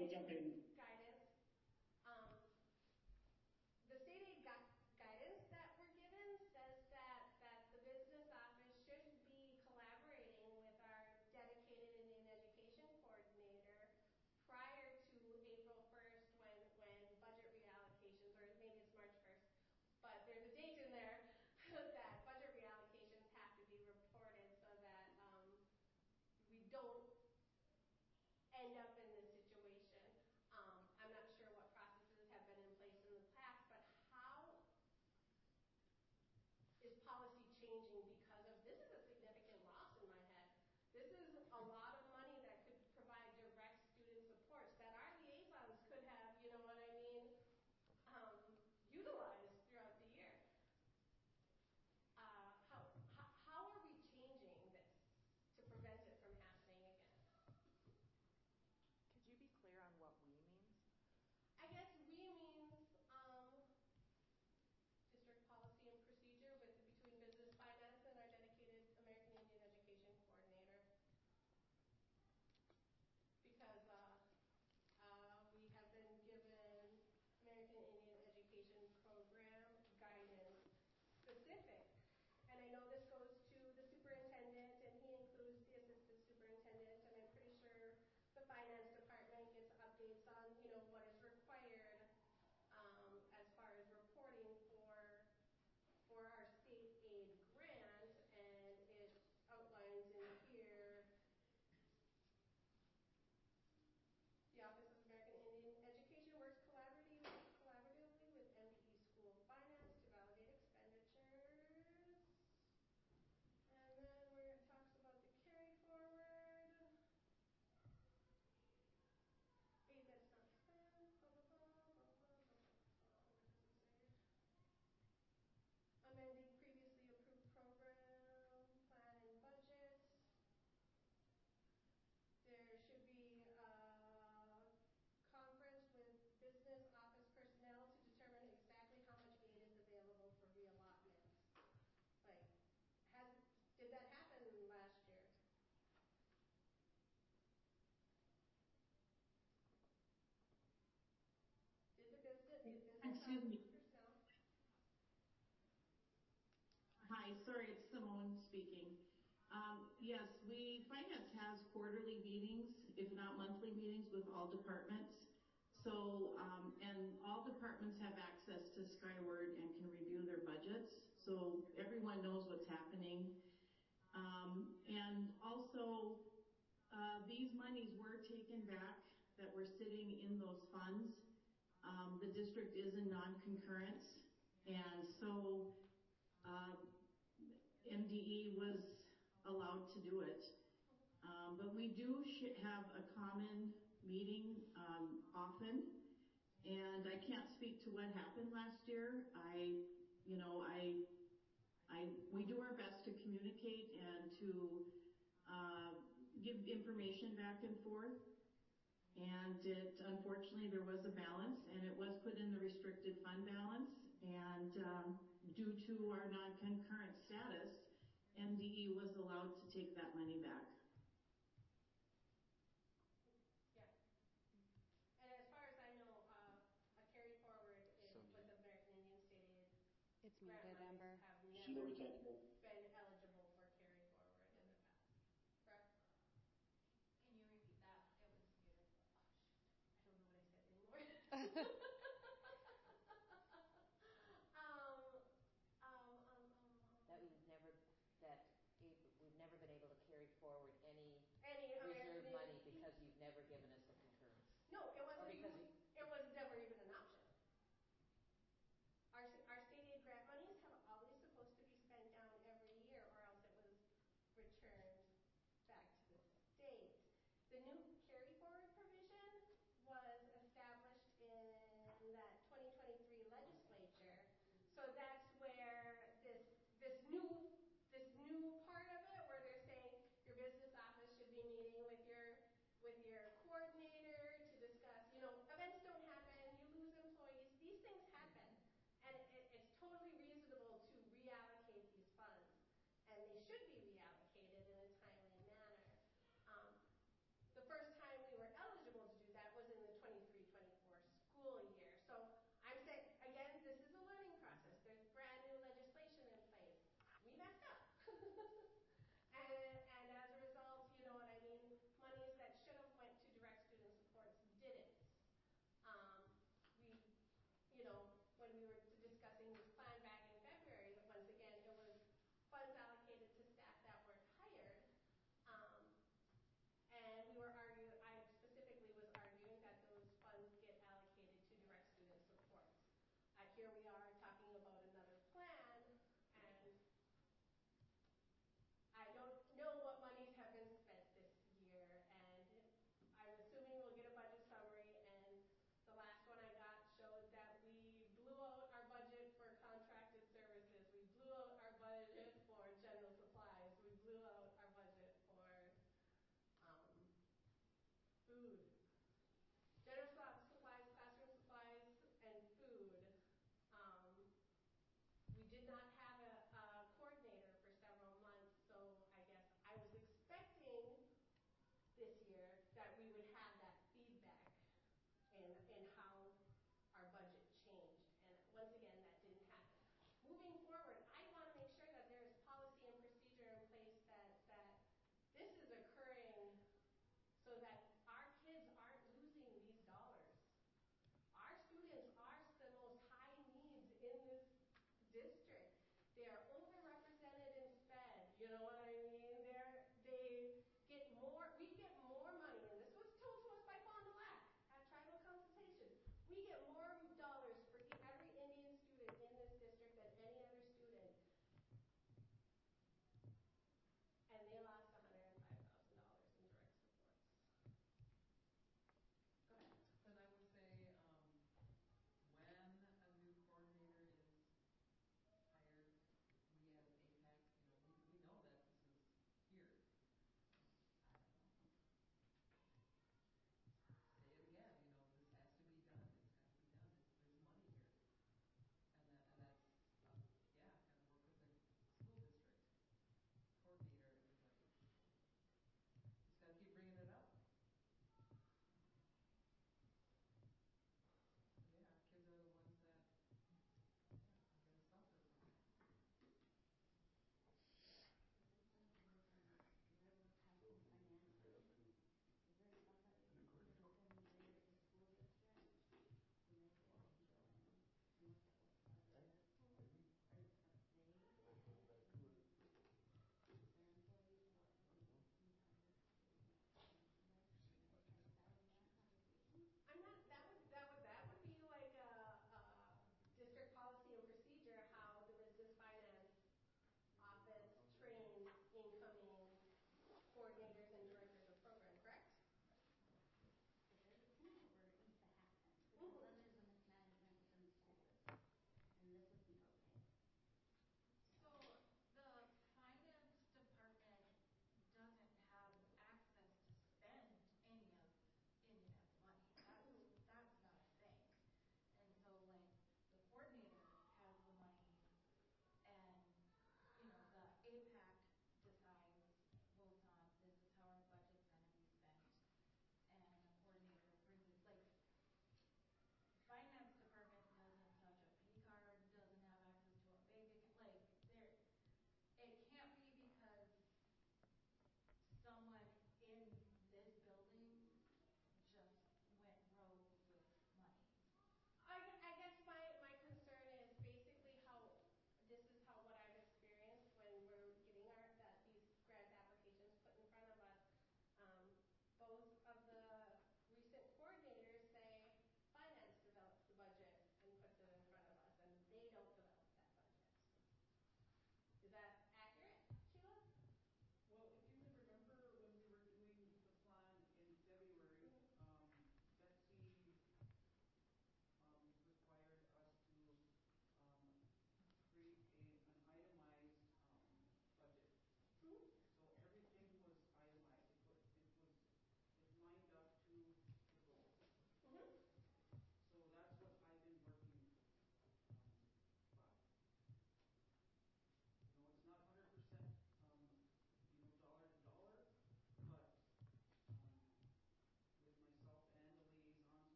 will jump in. Guidance. The state aid guidance that we're given says that the business office should be collaborating with our dedicated Indian education coordinator prior to April 1st when budget reallocations, or maybe it's March 1st, but there's a date in there that budget reallocations have to be reported so that we don't end up in this situation. I'm not sure what processes have been in place in the past, but how is policy changing because of this? Is a significant loss in my head. This is a lot of money that could provide direct student supports that our liaisons could have, you know what I mean, utilized throughout the year. How are we changing this to prevent it from happening again? Could you be clear on what "we" means? I guess "we" means district policy and procedure between business finance and our dedicated American Indian Education coordinator. Because we have been given American Indian Education program guidance specific. And I know this goes to the superintendent, and he includes the assistant superintendent, and I'm pretty sure the finance department gets updates on, you know, what is required as far as reporting for our state aid grant, and it outlines in here the Office of American Indian Education works collaboratively with MDE School Finance to validate expenditures. And then where it talks about the carry forward, aid that's not spent, blah, blah, blah, blah, blah, blah, blah. What does it say? Amending previously approved program, plan, and budget. There should be a conference with business office personnel to determine exactly how much aid is available for reallotments. Like, did that happen last year? Did business Excuse me. personnel? Hi, sorry, it's Simone speaking. Yes, finance has quarterly meetings, if not monthly meetings, with all departments. So, and all departments have access to Skyward and can review their budgets. So everyone knows what's happening. And also, these monies were taken back that were sitting in those funds. The district is in non-concurrence, and so MDE was allowed to do it. But we do have a common meeting often, and I can't speak to what happened last year. We do our best to communicate and to give information back and forth. And unfortunately, there was a balance, and it was put in the restricted fund balance. And due to our non-concurrent status, MDE was allowed to take that money back. Yeah. And as far as I know, a carry forward with the American Indian State Aid. It's muted, Amber. Have never been eligible for carry forward in the past. Correct? Can you repeat that? It was muted. Oh, I don't know what I said anymore. We've never been able to carry forward any reserve money because you've never given us the concurrence. No, it wasn't. It was never even an option. Our state aid grant monies have always supposed to be spent down every year, or else it was returned back to the state. The new carry forward provision was established in district. They are overrepresented in SPED. You know what I mean? They get more, we get more money, and this was told to us by Fond du Lac at tribal consultation. We get more dollars for every Indian student in this district than any other student. And they lost $105,000 in direct supports. Go ahead. Then I would say when a new coordinator is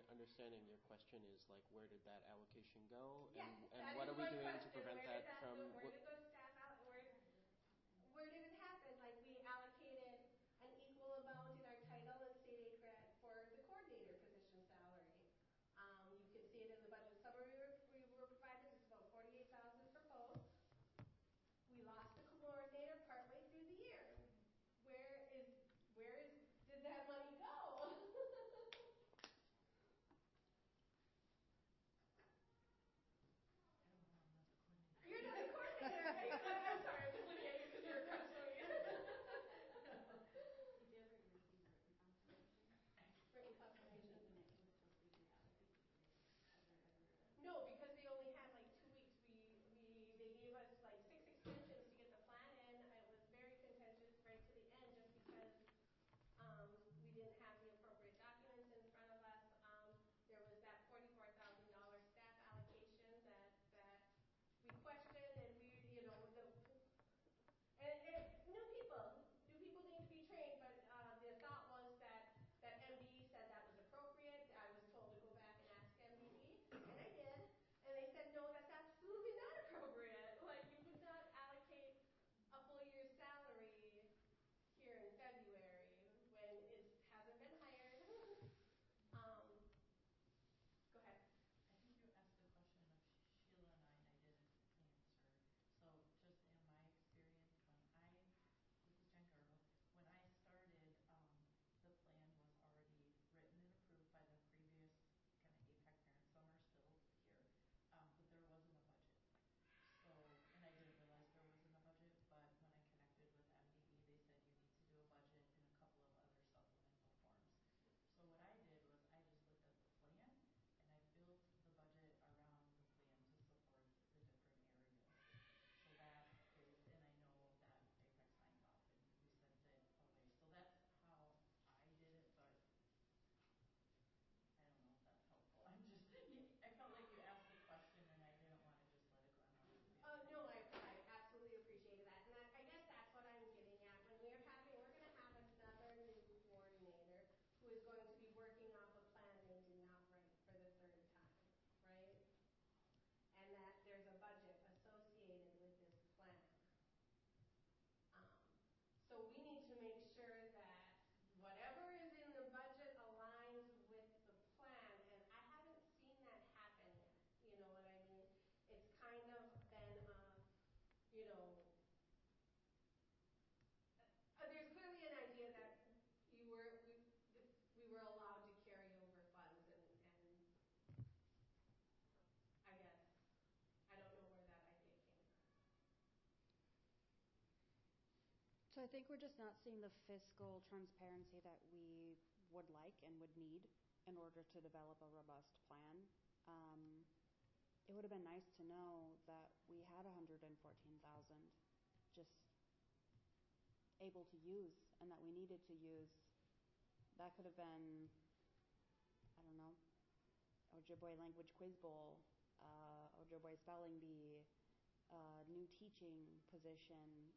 understanding your question is like, where did that allocation go? Yes, And that what is are we my doing to question. prevent Where that did from? where did those staff out? Where did it happen? Like we allocated an equal amount in our title and state aid grant for the coordinator position salary. You can see it in the budget summary we were provided. It's about $48,000 for both. We lost the coordinator partway through the year. Did that money go? You're not a coordinator. I'm sorry, I'm just looking at you because you're across from me. Written confirmation. No, because we only had like 2 weeks. They gave us like 6 extensions to get the plan in. It was very contentious right to the end just because we didn't have the appropriate documents in front of us. There was that $44,000 staff allocation that we questioned, and new people need to be trained, but the thought was that MD said that was appropriate. I was told to go back and ask MDE, and I did, and they said, no, that's absolutely not appropriate. Like, you would not allocate a full year's salary here in February when it hasn't been hired. Go ahead. I think you asked the question of Sheila and I didn't answer. So just in my experience, this is Jen Gergel, when I started, the plan was already written and approved by the previous kind of AIPAC parents. Some are still here, but there wasn't a budget. So, and I didn't realize there wasn't a budget, but when I connected with MDE, they said you need to do a budget and a couple of other supplemental forms. So what I did was I just looked at the plan and I built the budget around the plan to support the different areas. So that is, and I know that AIPAC signed off and we sent it away. So that's how I did it, but I don't know if that's helpful. I felt like you asked the question and I didn't want to just let it go on. No, I absolutely appreciate that. And I guess that's what I'm getting at. When we're going to have another new coordinator who is going to be working off a plan they did not write for the third time, right? And that there's a budget associated with this plan. So we need to make sure that whatever is in the budget aligns with the plan, and I haven't seen that happen yet. You know what I mean? It's kind of been, there's clearly an idea that we were allowed to carry over funds, and I guess I don't know where that idea came from. So I think we're just not seeing the fiscal transparency that we would like and would need in order to develop a robust plan. It would have been nice to know that we had $114,000 just able to use and that we needed to use. That could have been, I don't know, Ojibwe Language Quiz Bowl, Ojibwe Spelling Bee, new teaching position.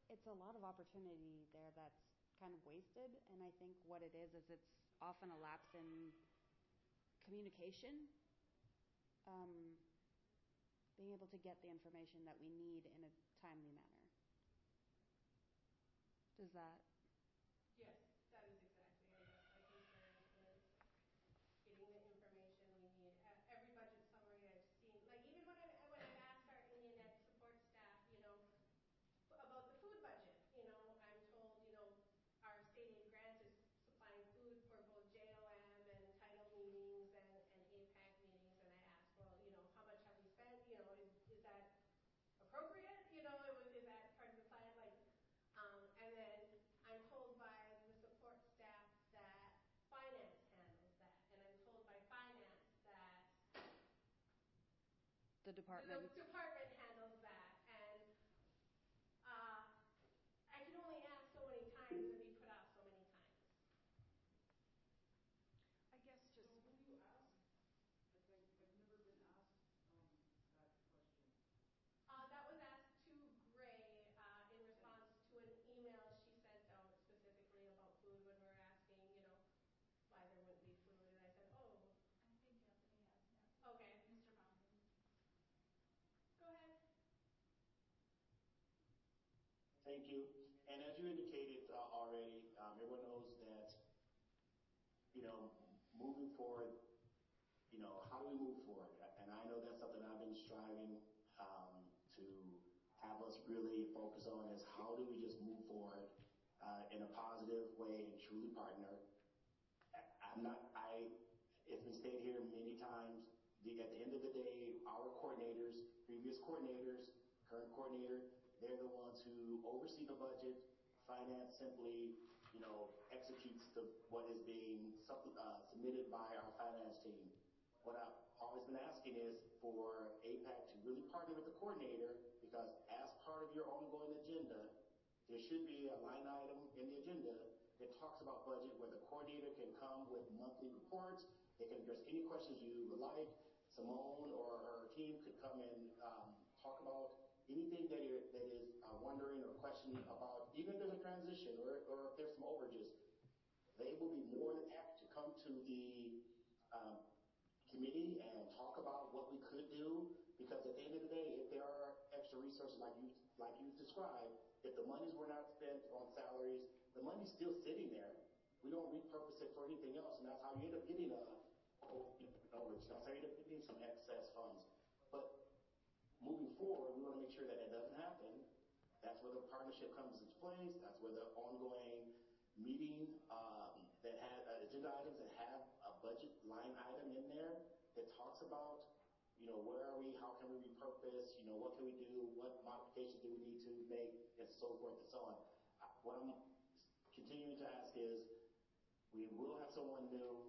It's a lot of opportunity there that's kind of wasted, and I think what it is it's often a lapse in communication. Being able to get the information that we need in a timely manner. Does that? Yes, that is exactly, I guess, my concern is getting the information we need. Every budget summary I've seen, like even when I've asked our Indian Ed support staff, about the food budget, I'm told, our state aid grant is supplying food for both JOM and title meetings and AIPAC meetings, and I asked, well, how much have we spent? Is that appropriate? Is that part of the plan? And then I'm told by the support staff that finance handles that, and I'm told by finance that the department handles that, and I can only ask so many times and be put off so many times. I guess just. So who do you ask? I've never been asked that question. That was asked to Gray in response to an email she sent out specifically about food when we were asking, why there wouldn't be food. And I said, oh, Thank you. And as you indicated already, everyone knows that, moving forward, how do we move forward? And I know that's something I've been striving to have us really focus on is how do we just move forward in a positive way and truly partner. It's been stated here many times, at the end of the day, our coordinators, previous coordinators, current coordinator, they're the ones who oversee the budget. Finance simply, executes what is being submitted by our finance team. What I've always been asking is for AIPAC to really partner with the coordinator, because as part of your ongoing agenda, there should be a line item in the agenda that talks about budget where the coordinator can come with monthly reports. They can address any questions you would like. Simone or her team could come and talk about anything that is wondering or questioning about, even if there's a transition or if there's some overages. They will be more than happy to come to the committee and talk about what we could do, because at the end of the day, if there are extra resources like you described, if the monies were not spent on salaries, the money's still sitting there. We don't repurpose it for anything else, and that's how you end up getting overage. That's how you end up getting some excess funds. But moving forward, we want to make sure that doesn't happen. That's where the partnership comes into place. That's where the ongoing meeting that has agenda items that have a budget line item in there that talks about, where are we, how can we repurpose, what can we do, what modifications do we need to make, and so forth and so on. What I'm continuing to ask is, we will have someone new.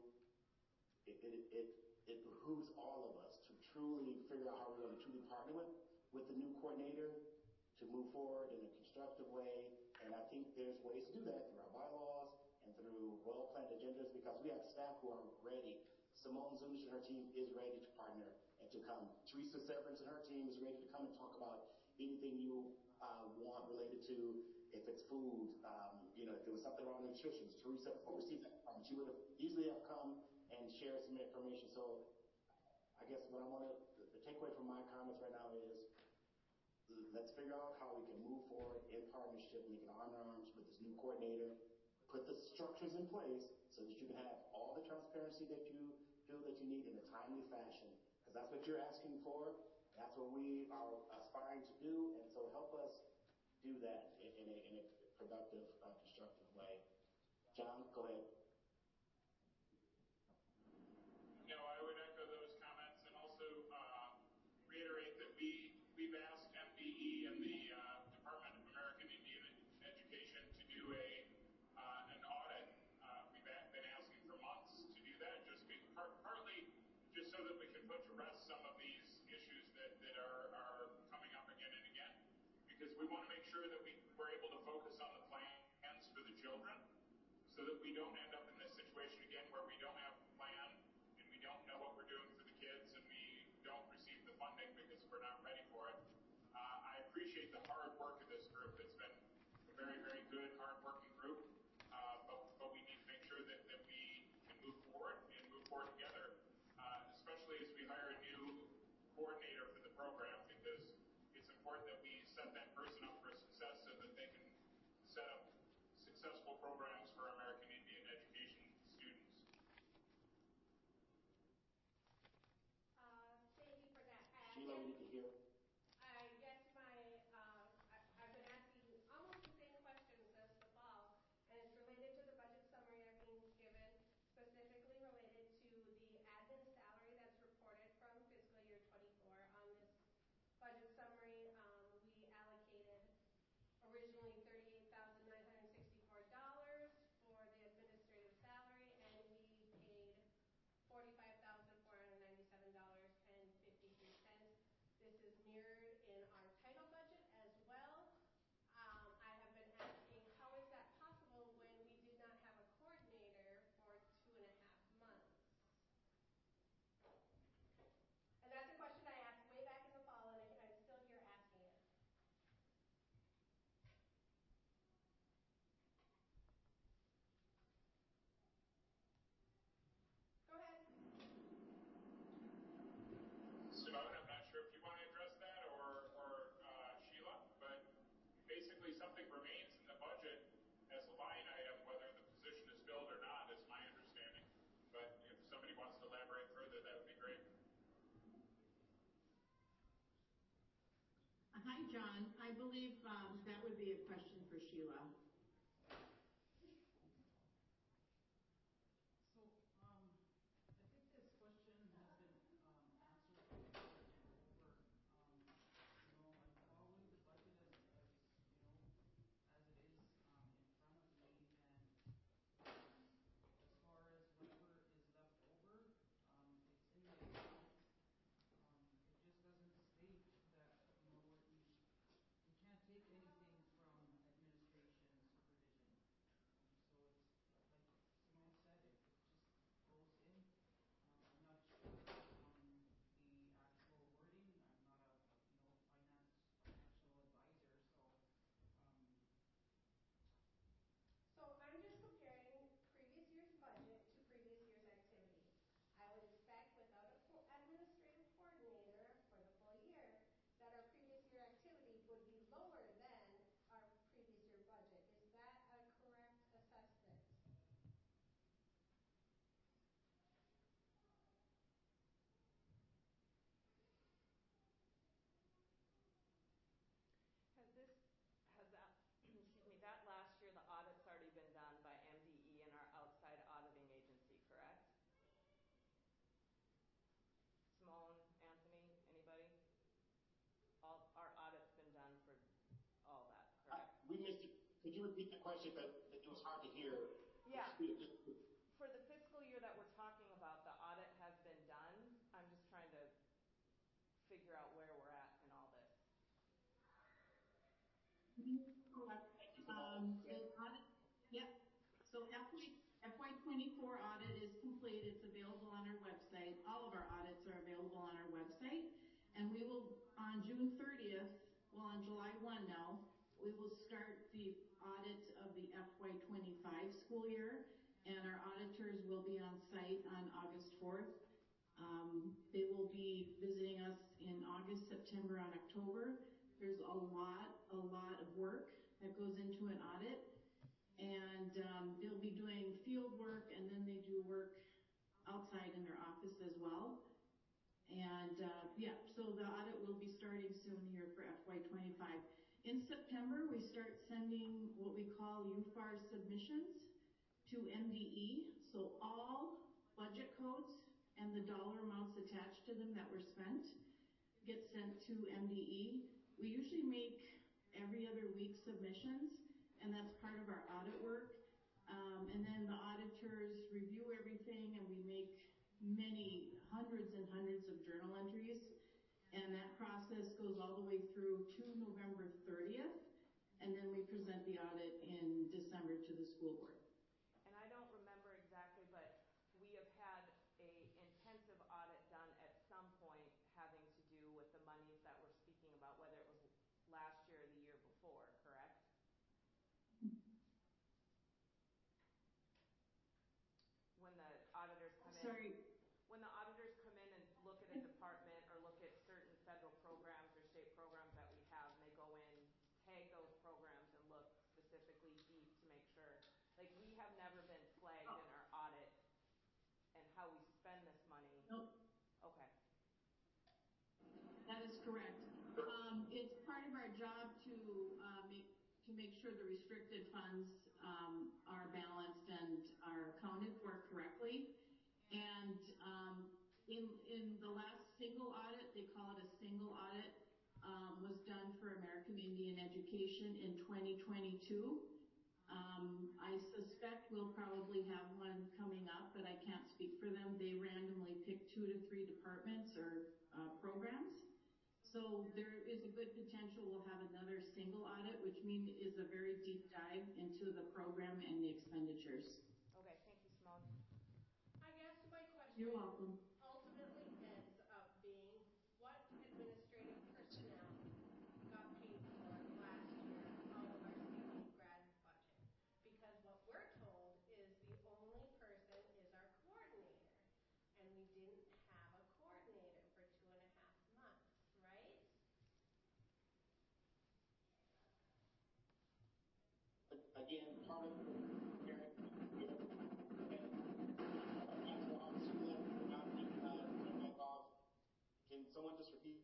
It behooves all of us to truly figure out how we're going to truly partner with the new coordinator to move forward in a constructive way. And I think there's ways to do that through our bylaws and through well-planned agendas, because we have staff who are ready. Simone Zulish and her team is ready to partner and to come. Teresa Severance and her team is ready to come and talk about anything you want related to, if it's food, if there was something wrong with nutrition. Teresa oversees that department. She would have easily have come and shared some information. So I guess what I want to, the takeaway from my comments right now is, let's figure out how we can move forward in partnership. We can arm in arms with this new coordinator, put the structures in place so that you can have all the transparency that you feel that you need in a timely fashion. Because that's what you're asking for. That's what we are aspiring to do. And so help us do that in a productive, constructive way. John, go ahead. No, I would echo those comments and also reiterate that we've asked MDE and the Department of American Indian Education to do an audit. We've been asking for months to do that, partly just so that we can put to rest some of these issues that are coming up again and again, because we want to make sure that we're able to focus on the plans for the children, so that we don't end up in this situation again where we don't have a plan and we don't know what we're doing for the kids and we don't receive the funding because we're not ready for it. I appreciate the hard work of this group. It's been a very, very good, hard-working group, but we need to make sure that we can move forward and move forward together, especially as we hire a new coordinator for the program, because it's important that we set that person up for success so that they can set up successful programs for American Indian education students. Thank you for that. Sheila, we need to hear. I guess I've been asking almost the same questions as the fall, and it's related to the budget summary I've been given, specifically related to the admin salary that's reported from fiscal year 24. On this budget summary, we allocated originally $38,964 for the administrative salary, and we paid $45,497.53. This is John. I believe that would be a question for Sheila. So, I think this question has been answered over and over. I followed the budget as it is in front of me, and as far as whatever is left over, it's in the account. It just doesn't state that, we can't take anything from administration supervision. So it's like Simone said, it just goes in. I'm not sure the actual wording. I'm not a financial advisor, so So I'm just comparing previous year's budget to previous year's activity. I would expect without a administrative coordinator for the full year that our previous year activity would be lower than our previous year budget. Is that a correct assessment? Has that, excuse me, that last year the audit's already been done by MDE and our outside auditing agency, correct? Simone, Anthony, anybody? All our audit's been done for all that, correct? We missed it. Could you repeat the question? But it was hard to hear. Yeah. For the fiscal year that we're talking about, the audit has been done. I'm just trying to figure out where we're at in all this. The audit, yep. So FY24 audit is complete. It's available on our website. All of our audits are available on our website. And we will, on June 30th, well, on July 1 now, we will start the audit of the FY25 school year. And our auditors will be on site on August 4th. They will be visiting us in August, September, and October. There's a lot of work that goes into an audit, and they'll be doing field work, and then they do work outside in their office as well. And so the audit will be starting soon here for FY25. In September, we start sending what we call UFAR submissions to MDE. So all budget codes and the dollar amounts attached to them that were spent get sent to MDE. We usually make every other week submissions, and that's part of our audit work. And then the auditors review everything, and we make hundreds and hundreds of journal entries. And that process goes all the way through to November 30th, and then we present the audit in December to the school board. And I don't remember exactly, but we have had a intensive audit done at some point having to do with the monies that we're speaking about, whether it was last year or the year before, correct? When the auditors come in. When the auditors come in and look at a department or look at certain federal programs or state programs that we have, and they go in, tag those programs and look specifically deep to make sure. Like, we have never been flagged in our audit and how we spend this money. Nope. Okay. That is correct. It's part of our job to make sure the restricted funds are balanced and are accounted for correctly. And in the last single audit, they call it a single audit, was done for American Indian Education in 2022. I suspect we'll probably have one coming up, but I can't speak for them. They randomly pick 2 to 3 departments or programs. So there is a good potential we'll have another single audit, which means is a very deep dive into the program and the expenditures. Okay, thank you, Simone. I guess my question You're welcome. ultimately ends up being what administrative personnel got paid for last year out of our CP grad budget. Because what we're told is the only person is our coordinator, and we didn't have a coordinator for 2.5 months, right? Again, part of the parent here, and Council Officer Lynn, not turn mic off. Can someone just repeat?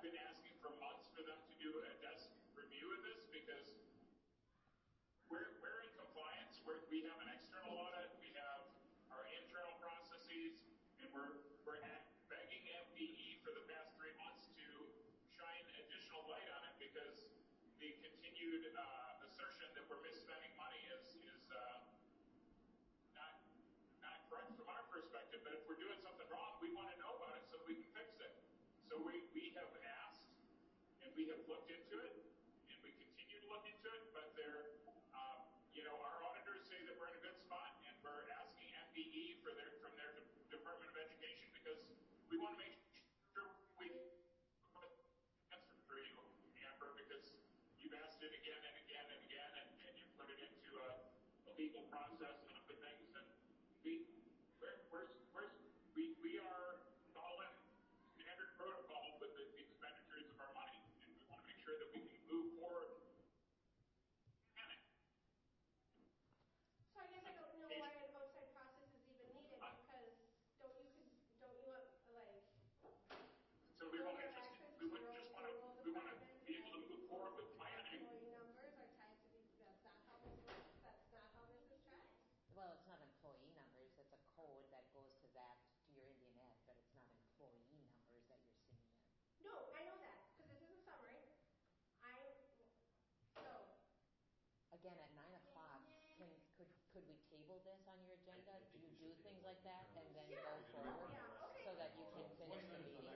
I've been asking for months for them to do a desk review of this because we're in compliance. We have an external audit, we have our internal processes, and we're begging MDE for the past 3 months to shine additional light on it because the continued assertion that we're misspending money is not correct from our perspective. But if we're doing something wrong, we want to know about it so we can fix it. So we have asked, and we have looked into it, and we continue to look into it, but our auditors say that we're in a good spot, and we're asking MDE from their Department of Education because we want to make sure we answer for you, Amber, because you've asked it again and again and again, and you put it into a legal process and other things, and we are following standard protocol with the expenditures of our money, and we want to make sure that we can move forward. So I guess I don't know why an outside process is even needed because don't you want So we want to be able to move forward with planning. Employee numbers are tied to these. That's not how this works. That's not how this is tracked. Well, it's not employee numbers, it's a code that goes to your Indian Ed, but it's not employee numbers that you're seeing there. No, I know that because this is a summary. Again, at 9 o'clock, could we table this on your agenda? Do you do things like that and then go forward okay. so that you can finish the meeting?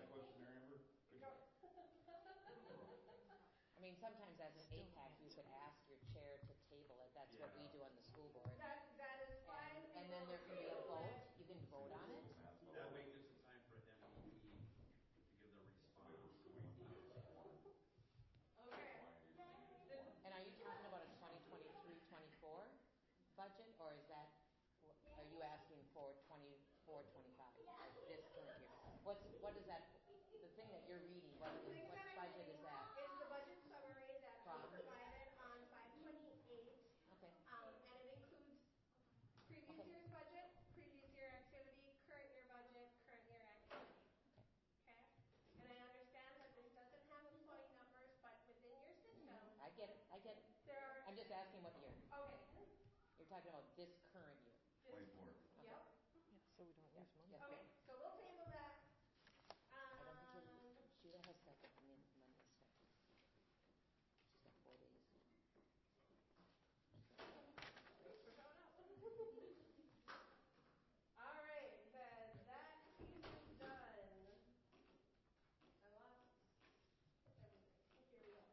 I mean, sometimes as an AIPAC, you could ask your chair to table it. That's what we do on the school board. That is fine. And then there can be a vote. You can vote on it. That way it gives some time for MDE to give their response. Okay. And are you talking about a 2023-24 budget, or are you asking for 24-25, like this current year? What is that? The thing that you're reading, what budget is that? It's the budget summary that From? we provided on 5/28. Okay. And it includes previous year's budget, previous year activity, current year budget, current year activity. Okay? And I understand that this doesn't have employee numbers, but within your system. I get it. There are. I'm just asking what year. Okay. You're talking about this current year. 24. Yep. Yeah, so we don't lose money. Okay, so we'll table that. I don't think Sheila has that money stuff. She's got 4 days. All right, then that piece is done. I lost everything. Here we go.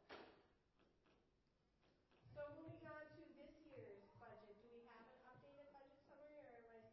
So moving on to this year's budget, do we have an updated budget summary, or am I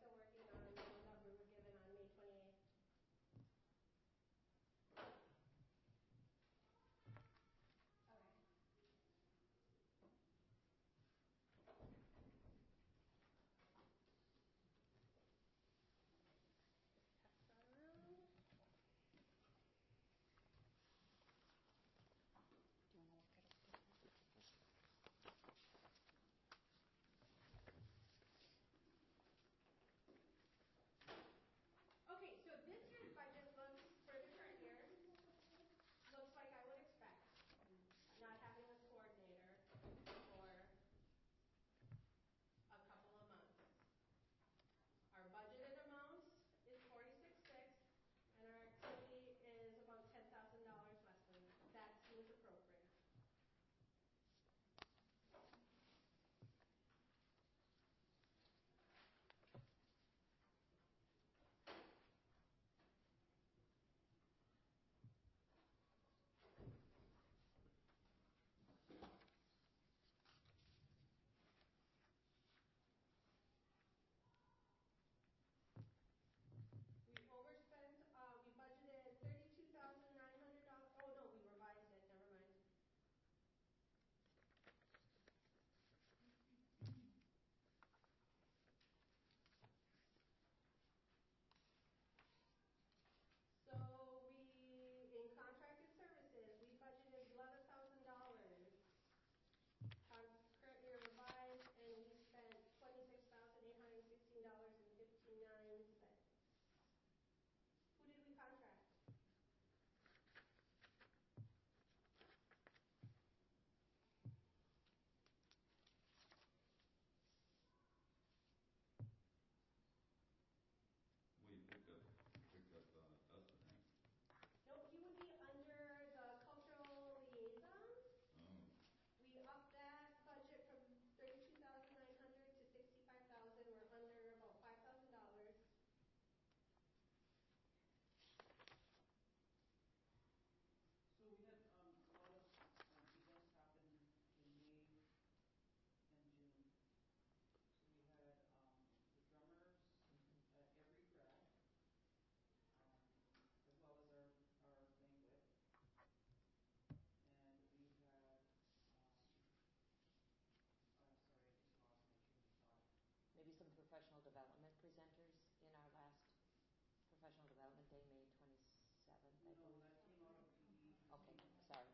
typo? No, that came out of PD. Okay, sorry.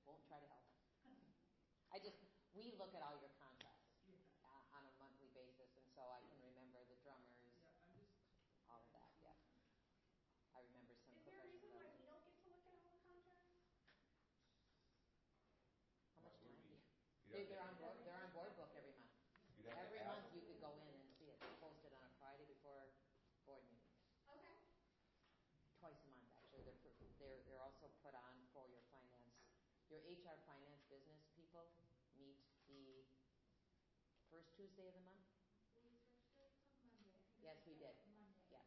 Won't try to help. We look at all your contracts Yeah. on a monthly basis, and so I can remember the drummers, Yeah, I'm just. all of that, yeah. I remember some Is there a reason professional. why we don't get to look at all the contracts? How much Why would time do we? you? They're on board book every month. You'd have to Every ask month them. you could go in and see it. It's posted on a Friday before board meetings. Okay. Twice a month, actually. They're also put on for your finance. Your HR finance business people meet the first Tuesday of the month. We switched it to Monday. I think Yes, we did. Monday. Yeah.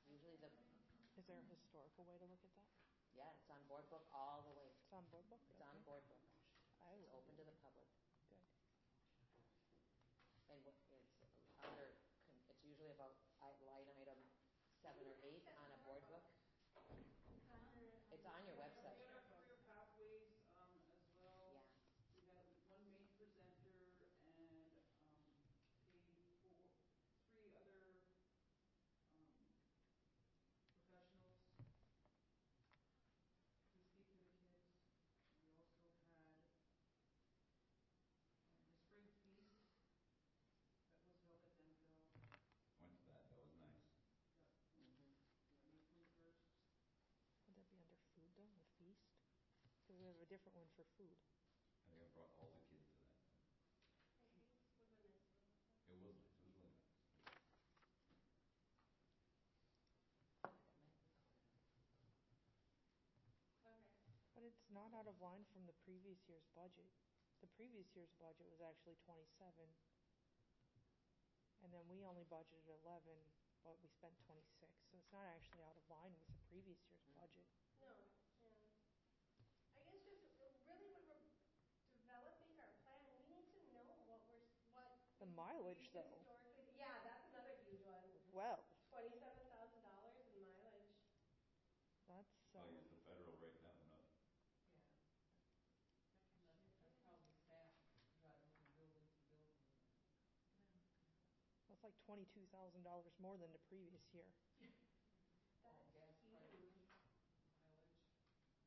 Usually Is there a historical way to look at that? yeah, it's on board book all the way. It's on board book? It's on Okay. board book. I It's will. open to the public. Good. And it's usually about line item 7 or 8 on a board book. It's on your website. We had our career pathways, as well. Yeah. We had one main presenter and, paid for 3 other, professionals to speak to the kids. We also had, the spring feast that was held at Denville. Went to that, that was nice. Yeah, Mhm. yeah, May 21st. Would that be under food though, the feast? Because we have a different one for food. I think I brought all the kids to that. I think this was a nice little. It was nice, it was really nice. Okay. But it's not out of line from the previous year's budget. The previous year's budget was actually 27. And then we only budgeted 11, but we spent 26. So it's not actually out of line with the previous year's budget. No, yeah. I guess just really when we're developing our plan, we need to know what The mileage though. historically. Yeah, that's another huge one. Well, $27,000 in mileage. that's I'll use the federal right now, not. Yeah. That's probably staff driving from building to building. that's like $22,000 more than the previous year. That's Gas huge. prices, mileage.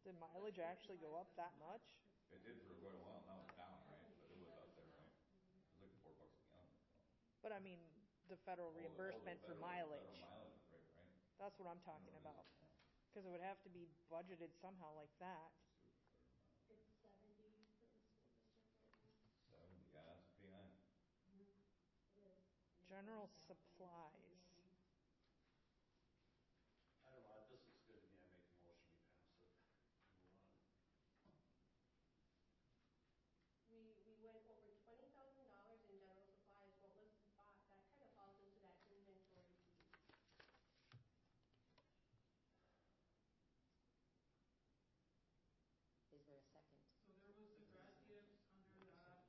Did mileage actually go up that much? It did for quite a while, now it's down, right? But it was up there, right? It was like $4 a gallon. But I mean, the federal reimbursement for mileage. Federal mileage rate, right? That's what I'm talking about. Because it would have to be budgeted somehow like that. It's 70 for the school district right now. 70, yeah, that's pretty high. It is. General supplies. I don't know, if this looks good to me, I make a motion, we pass it, move on. We went over $20,000 in general supplies. What was bought? That kind of falls into that inventory piece. Is there a second? So there was the grad gifts under that,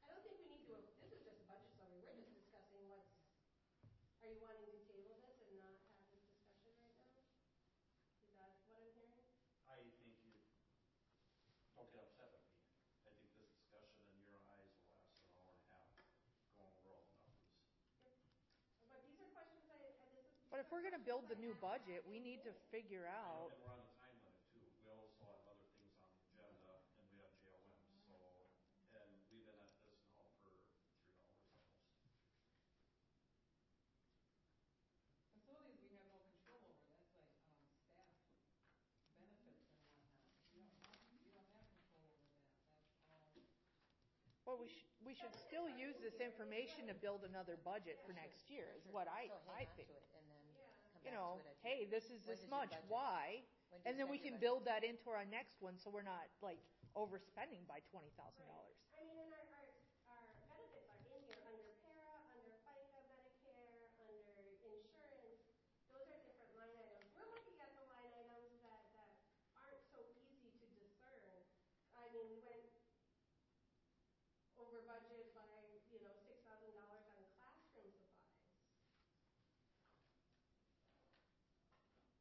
I don't think we need to, this is just a budget summary. We're just discussing are you wanting to table this and not have this discussion right now? Is that what I'm hearing? I think you, don't get upset with me. I think this discussion in your eyes will last an hour and a half, going over all the numbers. Yep. But these are questions But if we're going to build the new budget, we need to figure out. And we're on the time limit too. We also have other things on the agenda, and we have JLM, so, and we've been at this now for 3 hours almost. Facilities we have no control over, that's like, staff benefits and whatnot. You don't have control over that, that's all. Well, we should still use this information to build another budget for next year, is what I think. So hang on to it and then come You back know, to it. hey, this is When this does your much, budget- why? when do you And then we set your can budget? build that into our next one, so we're not like overspending by $20,000. I mean, and our benefits are in here under para, under FICA, Medicare, under insurance. Those are different line items. We're looking at the line items that aren't so easy to discern. I mean, we went over budget by, $6,000 on classroom supplies.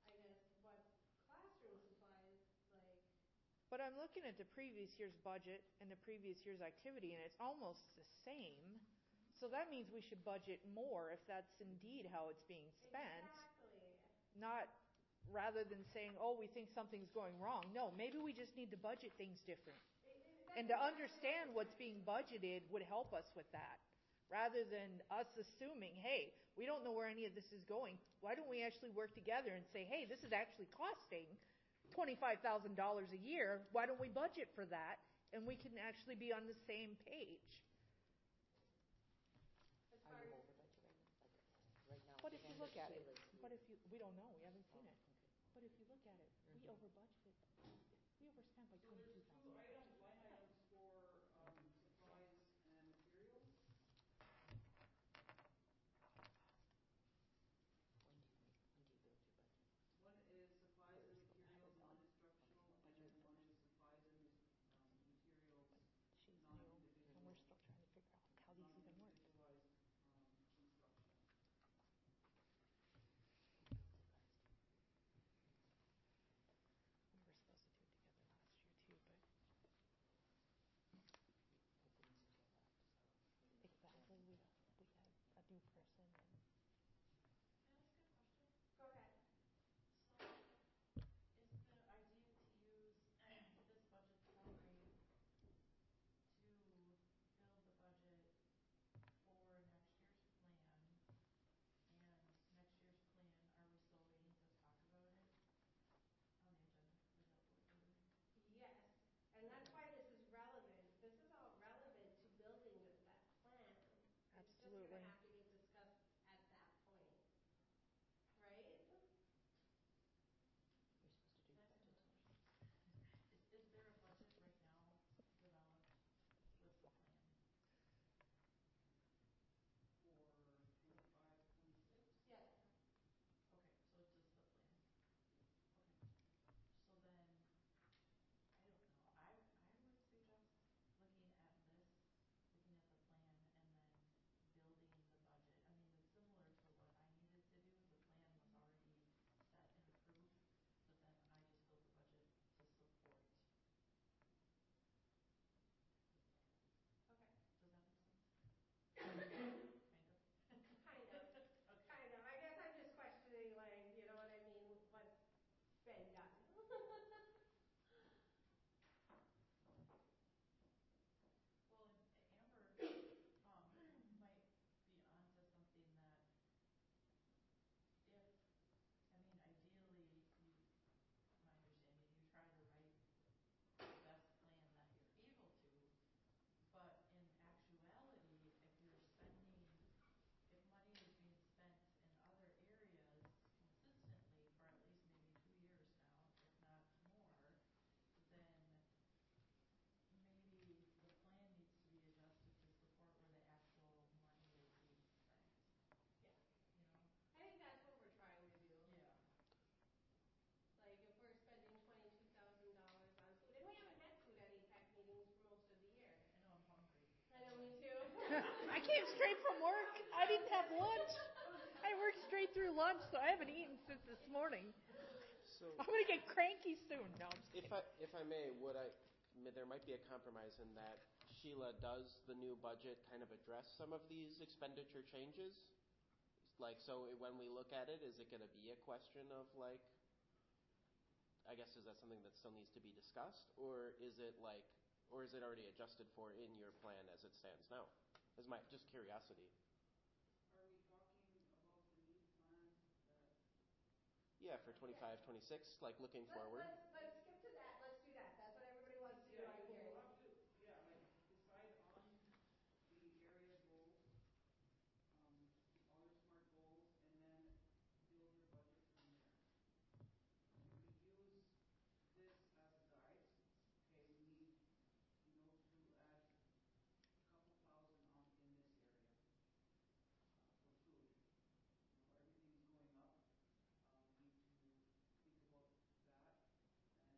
I guess what classroom supplies, like, But I'm looking at the previous year's budget and the previous year's activity, and it's almost the same. So that means we should budget more if that's indeed how it's being spent. Exactly. Not rather than saying, oh, we think something's going wrong. No, maybe we just need to budget things different. And to understand what's being budgeted would help us with that. Rather than us assuming, hey, we don't know where any of this is going. Why don't we actually work together and say, hey, this is actually costing $25,000 a year. Why don't we budget for that? And we can actually be on the same page. Are you over budget right now? But if you look at it, Sheila's- we don't know, we haven't seen it. okay. But if you look at it, we over budgeted. We overspent by So there's two $22,000. line items for supplies and materials. When do you build your budget? One is supplies and materials non-instructional, and then one is supplies and materials She's new, and we're non-individual, still trying to figure out how these even work. non-individualized instruction. We were supposed to do it together last year too, but exactly, we had a new person and Can I ask a question? Go ahead. So, is the idea to use this budget summary to build the budget for next year's plan? And next year's plan, are we still waiting to talk about it on the agenda? Is that what we're doing? Yes, and that's why this is relevant. This is all relevant to building that plan. It's just Absolutely. gonna have to get discussed at that point, right? We're supposed to do Can I ask budget. another question? Is there a budget right now developed with the plan? For 25, 26? Yes. Okay, so it's just the plan. Okay. So then, I don't know, I would suggest looking at this, looking at the plan, and then building the budget. I mean, it's similar to what I needed to do. The plan was already set and approved, but then I just built the budget to support. Okay. Does that make sense? Kind of. Kind of. Okay. Kind of. I guess I'm just questioning, like, you know what I mean, what's been done. Well, and Amber, might be onto something that if, I mean, ideally, my understanding, you try to write the best plan that you're able to, but in actuality, if you're spending, if money is being spent in other areas consistently for at least maybe 2 years now, if not more, then maybe the plan needs to be adjusted to support where the actual money is being spent, Yeah. you know? I think that's what we're trying to do. Yeah. Like, if we're spending $22,000 on food, and we haven't had food at AIPAC meetings for most of the year. I know I'm hungry. I know, me too. I came straight from work. I didn't have lunch. I worked straight through lunch, so I haven't eaten since this morning. So I'm gonna get cranky soon. No, I'm just if kidding. I may, there might be a compromise in that Sheila, does the new budget kind of address some of these expenditure changes? Like, so when we look at it, is it gonna be a question of like, I guess, is that something that still needs to be discussed? Or is it already adjusted for in your plan as it stands now? Is my just curiosity. Are we talking about the new plan that? Yeah, for 25, 26, like looking forward. Let's skip to that. Let's do that. That's what everybody wants to do, I'm hearing. We'll have to, like, decide on the area goals, all your SMART goals, and then build your budget from there. We use this as a guide. Okay, we need, to add a couple thousand in this area for food. Everything's going up. We need to think about that and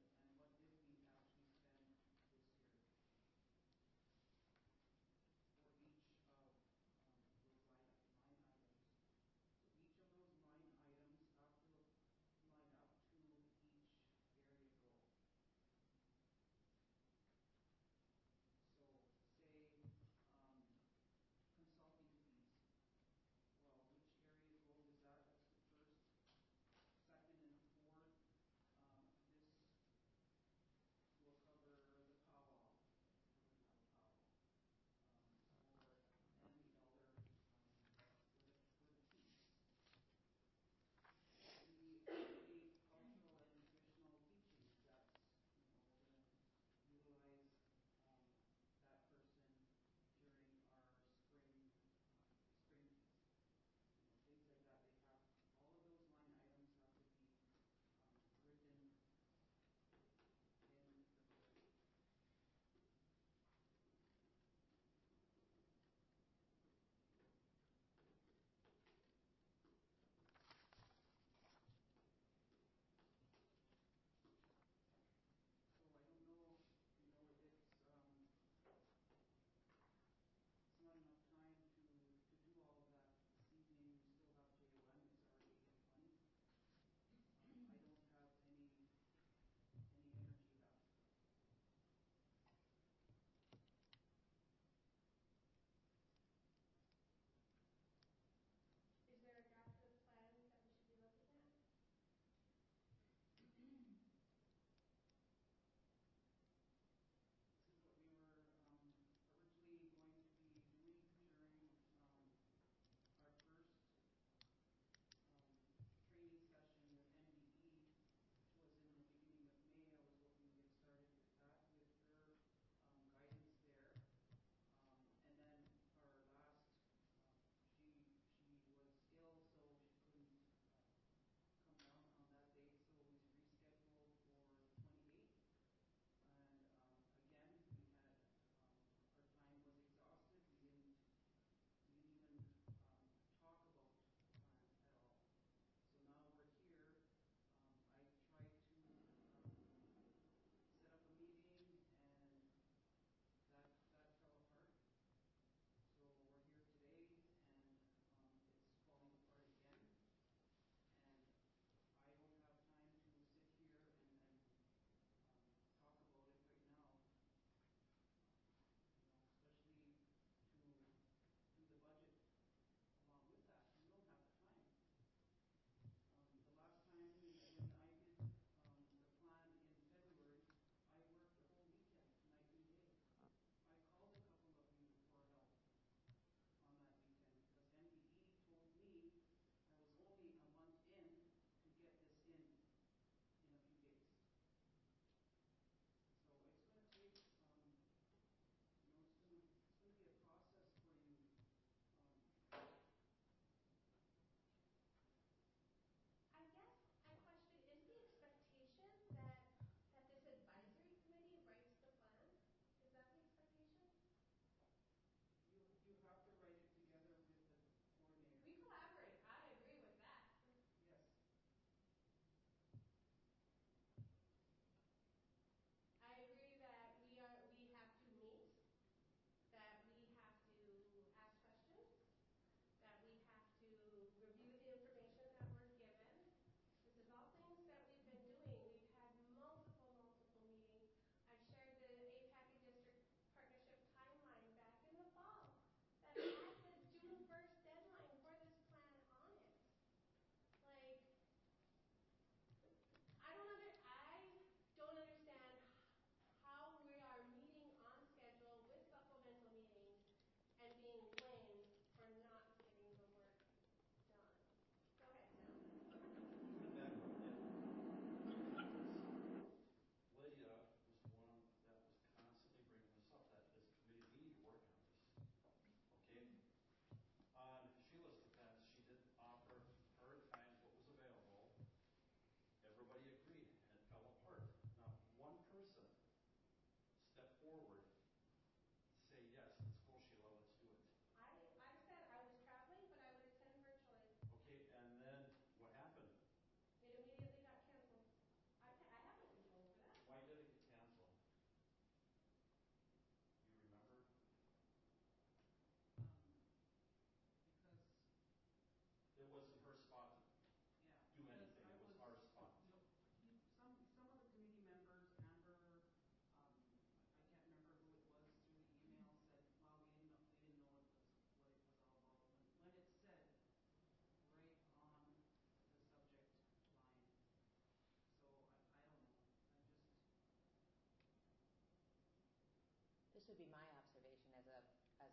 would be my observation as a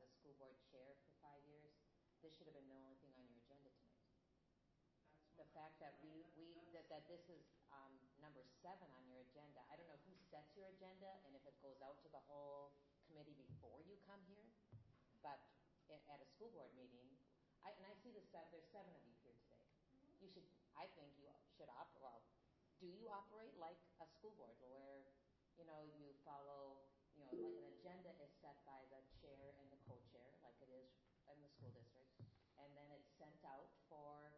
school board chair for 5 years. This should have been the only thing on your agenda tonight. The fact that that this is number 7 on your agenda. I don't know who sets your agenda and if it goes out to the whole committee before you come here, but at a school board meeting, I see there's 7 of you here today. You should, I think you should do you operate like a school board where, you follow, like an agenda is set by the chair and the co-chair, like it is in the school district, and then it's sent out for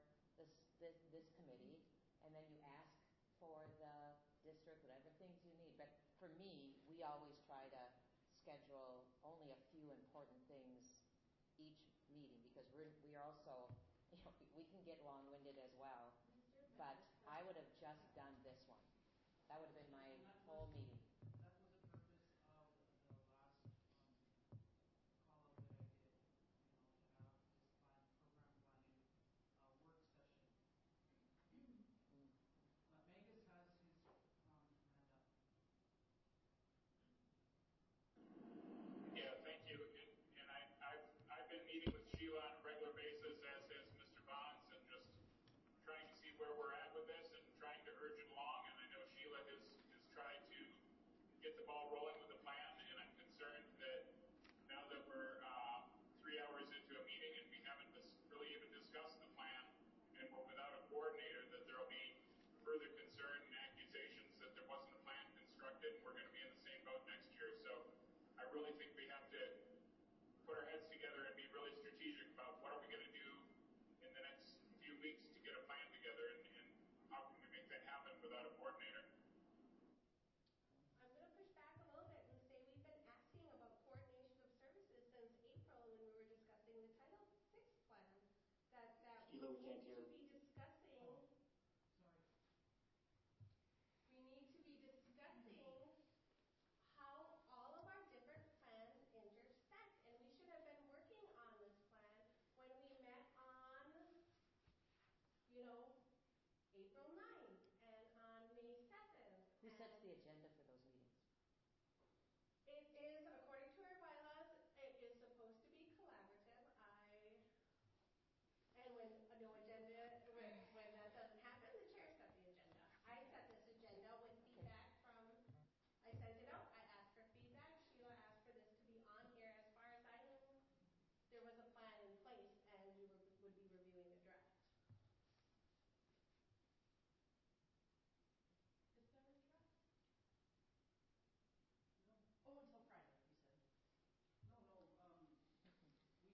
this committee, and then you ask for the district whatever things you need. But for me, we always try to schedule only a few important things each meeting because we are also, we can get long-winded as well. But I would have just done this one. That would have been my whole meeting. That was the purpose of the last call-out that I did, to have this program planning work session. Megas has his hand up. Yeah, thank you. And I've been meeting with Sheila on a regular basis, as has Mr. Bonds, and just trying to see where we're at with this and trying to urge it along. And I know Sheila has tried to get the ball rolling with the plan, and I'm concerned that now that we're 3 hours into a meeting and we haven't really even discussed the plan, and we're without a coordinator, that there will be further concern and accusations that there wasn't a plan constructed, and we're going to be in the same boat next year. So I really think we have to put our heads together and be really strategic about what are we going to do in the next few weeks to get a plan together, and how can we make that happen without a coordinator. I'm going to push back a little bit and say we've been asking about coordination of services since April when we were discussing the Title VI plan. That we need to be discussing. Sorry. We need to be discussing how all of our different plans intersect, and we should have been working on this plan when we met on, April 9th and on May 7th. Who sets the agenda for those meetings? It is, according to our bylaws, it is supposed to be collaborative. And when no agenda, when that doesn't happen, the chair sets the agenda. I set this agenda with feedback from, I sent it out, I asked for feedback. Sheila asked for this to be on here. As far as I knew, there was a plan in place and we would be reviewing the draft. Is there a draft? No. Oh, until Friday, you said. No.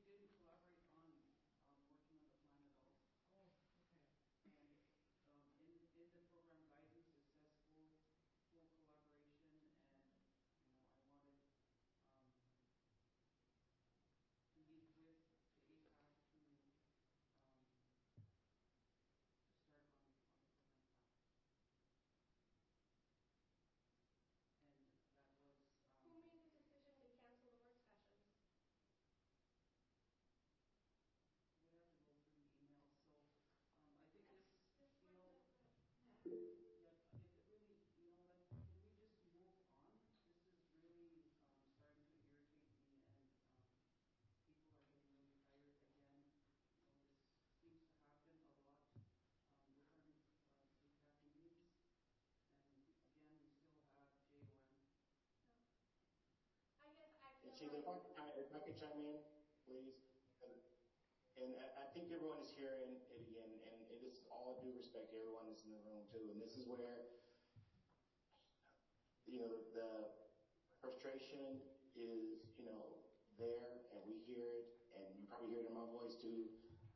We didn't collaborate on working on the plan at all. Oh, okay. And in the program guidance, it says full collaboration, and I wanted to meet with the AIPAC to start on the program plan. And that was Who made the decision to cancel the work sessions? we have to go through the emails. So I think this This yeah, one it really, like, can we just move on? This is really starting to irritate me, and people are getting really tired again. This seems to happen a lot with our AIPAC meetings, and again, we still have JOM. No. I guess I feel And Sheila, if I could chime in, please. And I think everyone is hearing it again, and it is all due respect to everyone that's in the room too. And this is where, the frustration is, there, and we hear it, and you probably hear it in my voice too.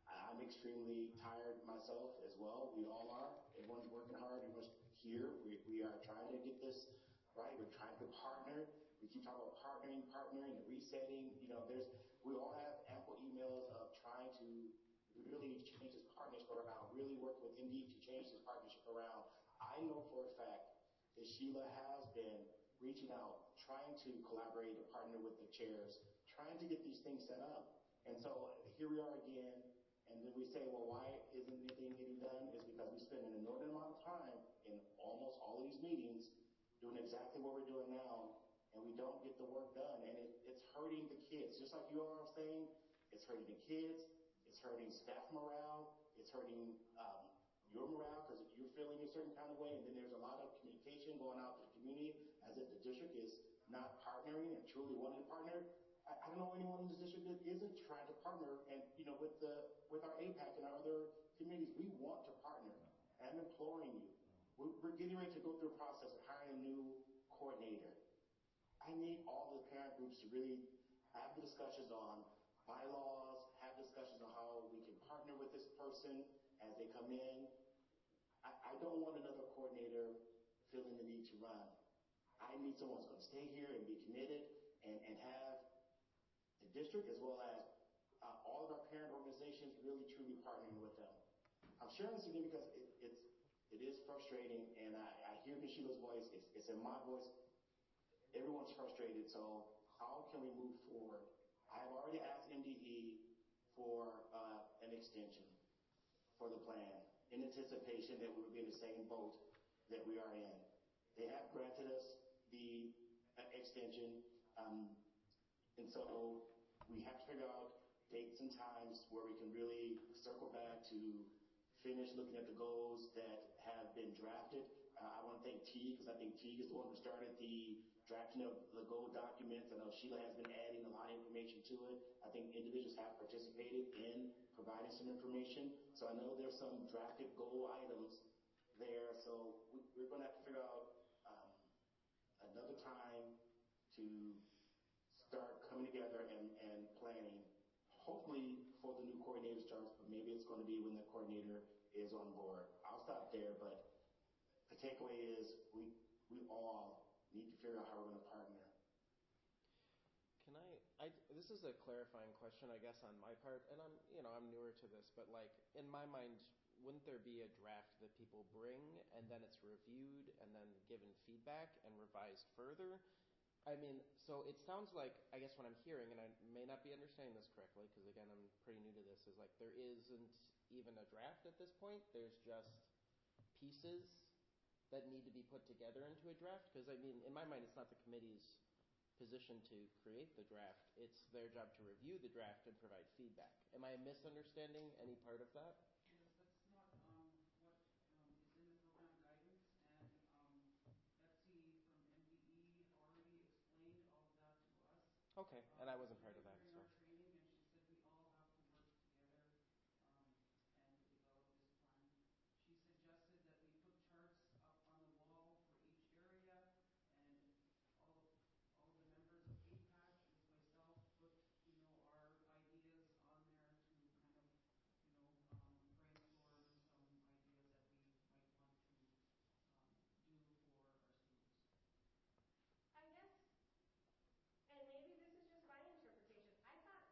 I'm extremely tired myself as well. We all are. Everyone's working hard. Everyone's here. We are trying to get this right. We're trying to partner. We keep talking about partnering, and resetting. We all have ample emails of trying to really change this partnership around, really work with Indeed to change this partnership around. I know for a fact that Sheila has been reaching out, trying to collaborate and partner with the chairs, trying to get these things set up. And so here we are again, and then we say, well, why isn't anything getting done? It's because we spend an inordinate amount of time in almost all of these meetings doing exactly what we're doing now, and we don't get the work done. And you are saying, it's hurting the kids, it's hurting staff morale, it's hurting your morale because you're feeling a certain kind of way, and then there's a lot of communication going out to the community as if the district is not partnering and truly wanting to partner. I don't know anyone in this district that isn't trying to partner, and with our AIPAC and our other communities, we want to partner. And I'm imploring you. We're getting ready to go through a process of hiring a new coordinator. I need all the parent groups to really have the discussions on bylaws, have discussions on how we can partner with this person as they come in. I don't want another coordinator feeling the need to run. I need someone who's going to stay here and be committed and have the district as well as all of our parent organizations really truly partnering with them. I'm sharing this again because it is frustrating, and I hear Ms. Sheila's voice. It's in my voice. Everyone's frustrated, so how can we move forward? I have already asked MDE for an extension for the plan in anticipation that we will be in the same boat that we are in. They have granted us the extension, and so we have to figure out dates and times where we can really circle back to finish looking at the goals that have been drafted. I want to thank Teague, because I think Teague is the one who started the drafting of the goal documents. I know Sheila has been adding a lot of information to it. I think individuals have participated in providing some information. So I know there's some drafted goal items there. So we're going to have to figure out another time to start coming together and planning. Hopefully for the new coordinator starts, but maybe it's going to be when the coordinator is on board. I'll stop there, but the takeaway is we all need to figure out how we're going to partner. Can this is a clarifying question, I guess, on my part, and I'm newer to this, but like in my mind, wouldn't there be a draft that people bring and then it's reviewed and then given feedback and revised further? I mean, so it sounds like, I guess what I'm hearing, and I may not be understanding this correctly, because again, I'm pretty new to this, is like there isn't even a draft at this point. There's just pieces that need to be put together into a draft. Because I mean, in my mind, it's not the committee's position to create the draft. It's their job to review the draft and provide feedback. Am I misunderstanding any part of that? Yes, that's not what is in the program guidance, and Betsy from MDE already explained all of that to us. Okay, and I wasn't part of that. During So. our training, and she said we all have to work together and develop this plan. She suggested that we put charts up on the wall for each area, and all of the members of AIPAC, with myself, put our ideas on there to kind of brainstorm some ideas that we might want to do for our students. I guess, and maybe this is just my interpretation, I thought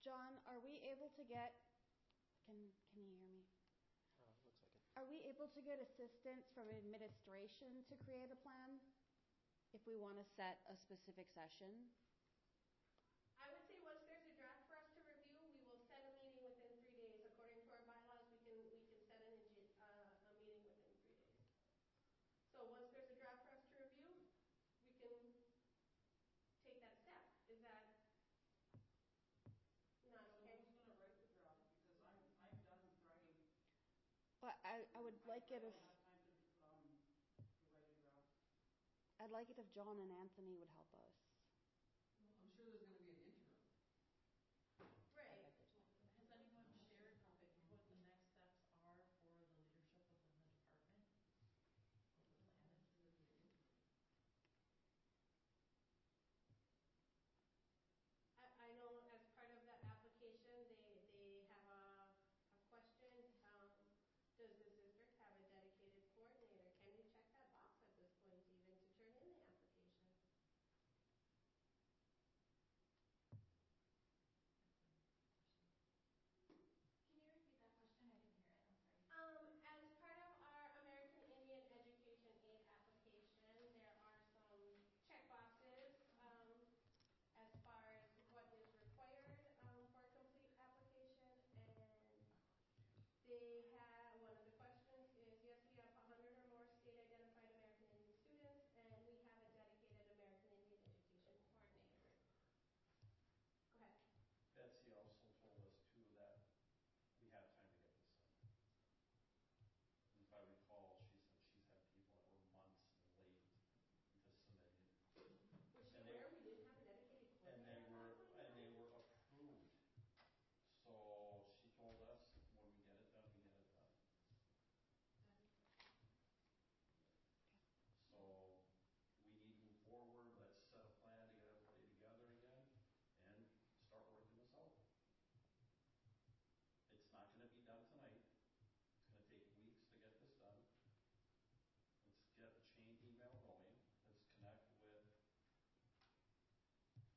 John, are we able to get, can you hear me? Looks like it. Are we able to get assistance from administration to create a plan if we want to set a specific session? I would say once there's a draft for us to review, we will set a meeting within 3 days. According to our bylaws, we can set a meeting within 3 days. So once there's a draft for us to review, we can take that step. Is that not okay? So who's gonna write the draft? Because I'm done writing. But I would like it if, I don't have time to write a draft. I'd like it if John and Anthony would help us. Well, I'm sure there's gonna be an interim. Right. Has anyone shared what the next steps are for the leadership within the department? What the plan is? I know as part of the application, they have a question. Does this district have a dedicated coordinator? Can you check that box at this point even to turn in the application? Can you repeat that question? I didn't hear it. I'm sorry. As part of our American Indian Education Aid application, there are some check boxes as far as what is required for a complete application, and they have, one of the questions is, yes, we have 100 or more state identified American Indian students, and we have a dedicated American Indian Education coordinator. Go ahead. Betsy also told us too that we have time to get this done. And if I recall, she said she's had people that were months late into submitting. Was she aware we didn't have a dedicated coordinator? And they were approved. So she told us when we get it done, we get it done. So we need to move forward. Let's set a plan to get everybody together again and start working this out. It's not going to be done tonight. It's going to take weeks to get this done. Let's get a chain email going. Let's connect with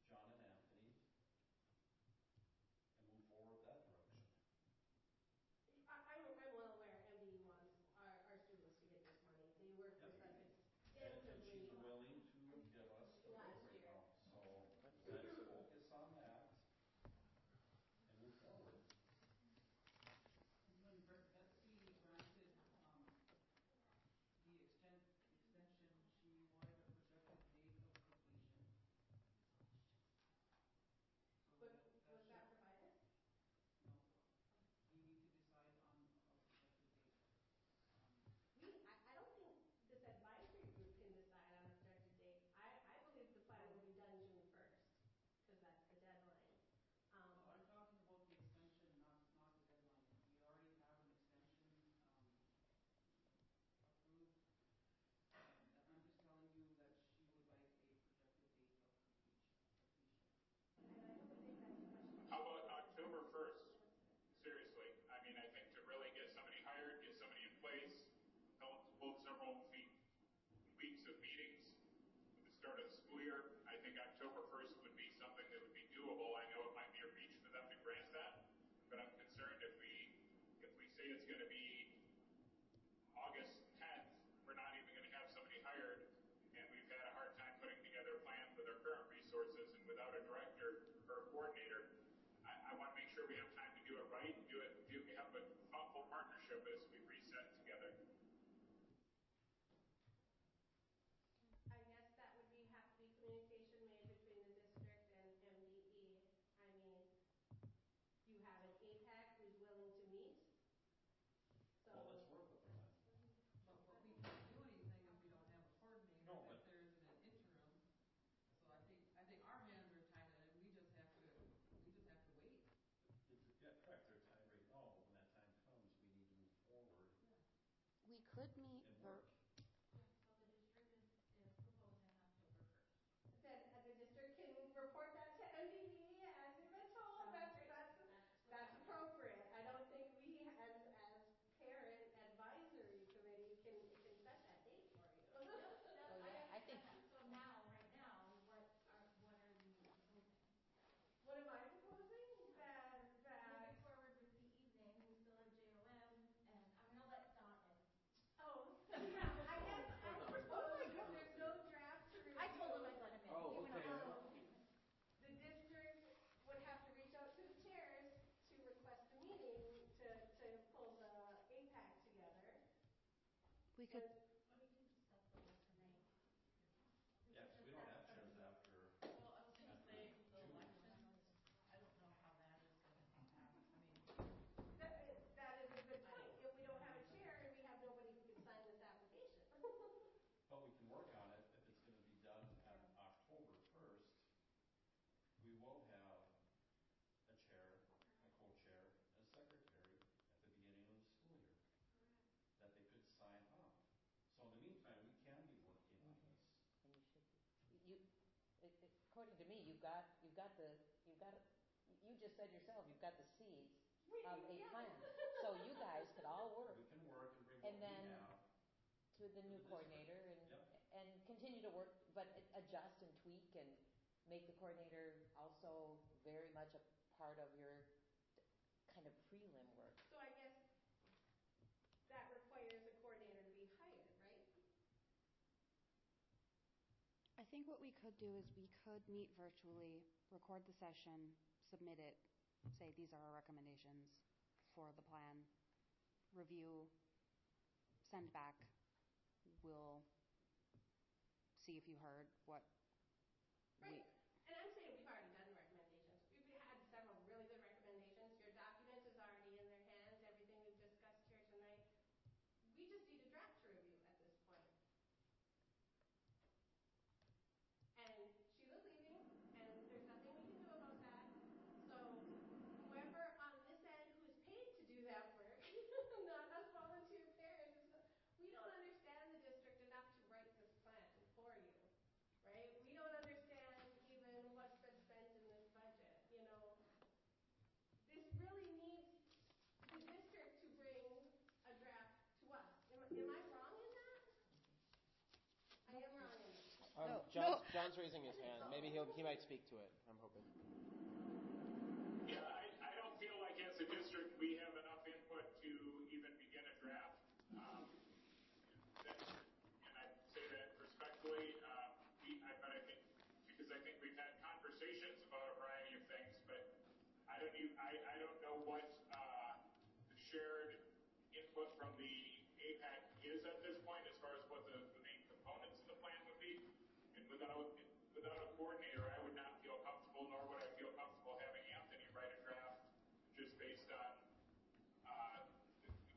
John and Anthony and move forward that direction. I'm well aware MDE wants our students to get this money. They work with us And extensively. she's willing to give us the Last right year. now. So let's focus on that and move forward. When Betsy granted the extension, she wanted a projected date of completion. So Was that provided? no. We need to decide on a projected date. I don't think this advisory group can decide on a projected date. I believe the plan will be done June 1st, because that's the deadline. No, I'm talking about the extension, not the deadline. We already have an extension approved. And I'm just telling you that she would like a projected date of completion. And I don't think that's a question. How about October 1st? Seriously, I mean, I think to really get somebody hired, get somebody in place, hold several weeks of meetings at the start of the school year, I think October 1st would be something that would be doable. I know it might be a reach for them to grant that, but I'm concerned if we say it's going to be August 10th, we're not even going to have somebody hired, and we've had a hard time putting together a plan with our current resources and without a director or a coordinator. I want to make sure we have time to do it right and we have a thoughtful partnership as we reset together. I guess that would have to be communication made between the district and MDE. I mean, you have an AIPAC who's willing to meet. So Well, let's work with them. But we can't do anything if we don't have a coordinator, No, if but there isn't an interim. So I think our hands are tied and we just have to wait. Yeah, correct. They're tied right now, but when that time comes, we need to move forward We could meet and work. So the district is proposing October 1st. that the district can report that to MDE as you've been told. That's appropriate. I don't think we as parent advisory committee can set that date for you. Oh, yeah, I think. So now, right now, what are we proposing? What am I proposing? That We could, But we can just set the work tonight. Yeah, 'cause we don't have chairs after, Well, I was gonna after say, the June. elections, I don't know how that is gonna impact, I mean, That is a good point. If we don't have a chair, we have nobody who can sign this application. But we can work on it if it's gonna be done on October 1st. We will have a chair, a co-chair, and a secretary at the beginning of the school year that they could sign off. So in the meantime, we can be working on this. And you should be. According to me, you just said yourself, you've got the seeds of a Yeah. plan. So you guys could all work. We can work and bring what And we then have. to the new the coordinator district. and continue to work, but adjust and tweak and make the coordinator also very much a part of your kind of prelim work. So I guess that requires a coordinator to be hired, right? I think what we could do is we could meet virtually, record the session, submit it, say these are our recommendations for the plan, review, send back. We'll see if you heard what Right. And I'm saying we've already done the recommendations. We've had several really good recommendations. Your document is already in their hands, everything we've discussed here tonight. We just need a draft to review at this point. And Sheila's leaving, and there's nothing we can do about that. So whoever on this end who's paid to do that work, not us volunteer parents, we don't understand the district enough to write this plan for you, right? We don't understand even what's been spent in this budget, you know. This really needs the district to bring a draft to us. Am I wrong in that? I am wrong in that. John's raising his hand. Maybe he might speak to it. I'm hoping. Yeah, I don't feel like as a district we have enough input to even begin a draft. And I say that respectfully. But I think because I think we've had conversations about a variety of things, but I don't know what the shared input from the AIPAC is at this point as far as what the main components of the plan would be. And without a coordinator, I would not feel comfortable, nor would I feel comfortable having Anthony write a draft just based on the